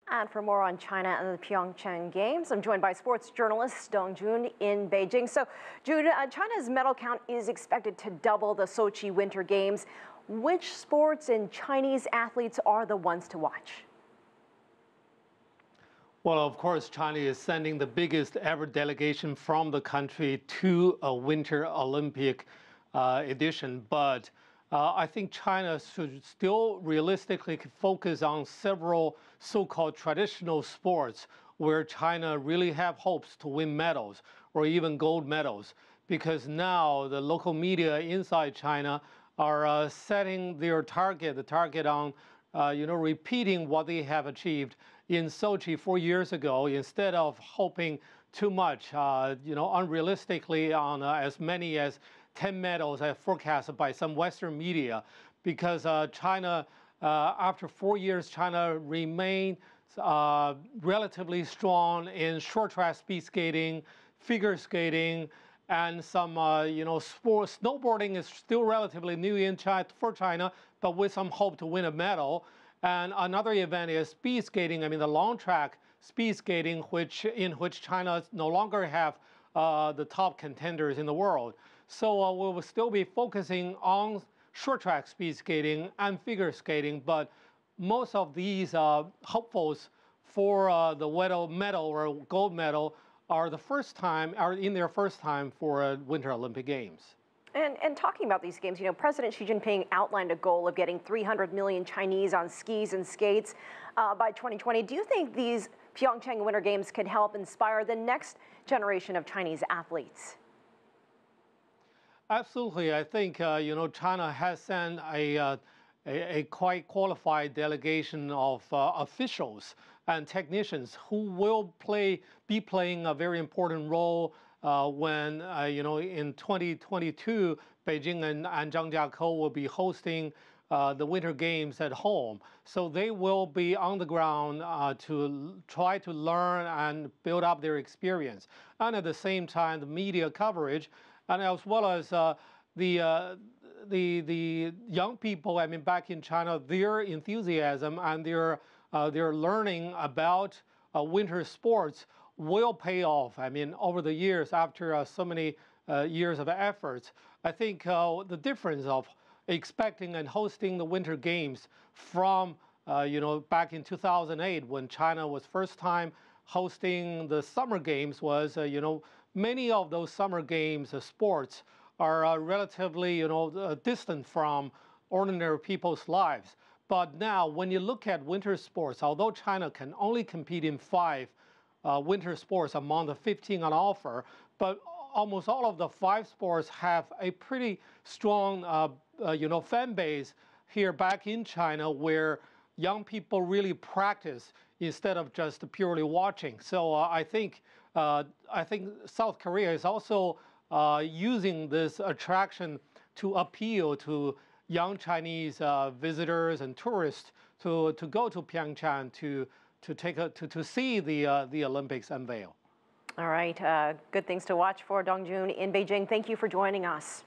And for more on China and the Pyeongchang Games, I'm joined by sports journalist Dong Jun in Beijing. So, Jun, China's medal count is expected to double the Sochi Winter Games. Which sports and Chinese athletes are the ones to watch? Well, of course, China is sending the biggest ever delegation from the country to a Winter Olympic edition. But I think China should still realistically focus on several so-called traditional sports where China really have hopes to win medals or even gold medals. Because now the local media inside China are setting their target, the target on repeating what they have achieved in Sochi 4 years ago, instead of hoping too much, unrealistically on as many as 10 medals as forecasted by some Western media, because China, after 4 years, China remained relatively strong in short track speed skating, figure skating, and some, sports. Snowboarding is still relatively new in China, for China, but with some hope to win a medal. And another event is speed skating. I mean, the long track speed skating, in which China no longer have the top contenders in the world. So we will still be focusing on short track speed skating and figure skating, but most of these hopefuls for the medal or gold medal are in their first time for Winter Olympic Games. And talking about these games, President Xi Jinping outlined a goal of getting 300 million Chinese on skis and skates by 2020. Do you think these Pyeongchang Winter Games could help inspire the next generation of Chinese athletes? Absolutely. I think, China has sent a quite qualified delegation of officials and technicians who will be playing a very important role when, in 2022, Beijing and Zhangjiakou will be hosting the Winter Games at home. So they will be on the ground to try to learn and build up their experience. And at the same time, the media coverage, and as well as the young people, back in China, their enthusiasm and their learning about winter sports will pay off. Over the years, after so many years of efforts, I think the difference of expecting and hosting the Winter Games from, back in 2008 when China was first time hosting the Summer Games was, many of those Summer Games sports are relatively, distant from ordinary people's lives. But now, when you look at winter sports, although China can only compete in 5 winter sports among the 15 on offer, but almost all of the 5 sports have a pretty strong, fan base here back in China, where young people really practice instead of just purely watching. So I think South Korea is also using this attraction to appeal to young Chinese visitors and tourists to go to Pyeongchang to see the Olympics unveil. All right, good things to watch for, Dong Jun in Beijing. Thank you for joining us.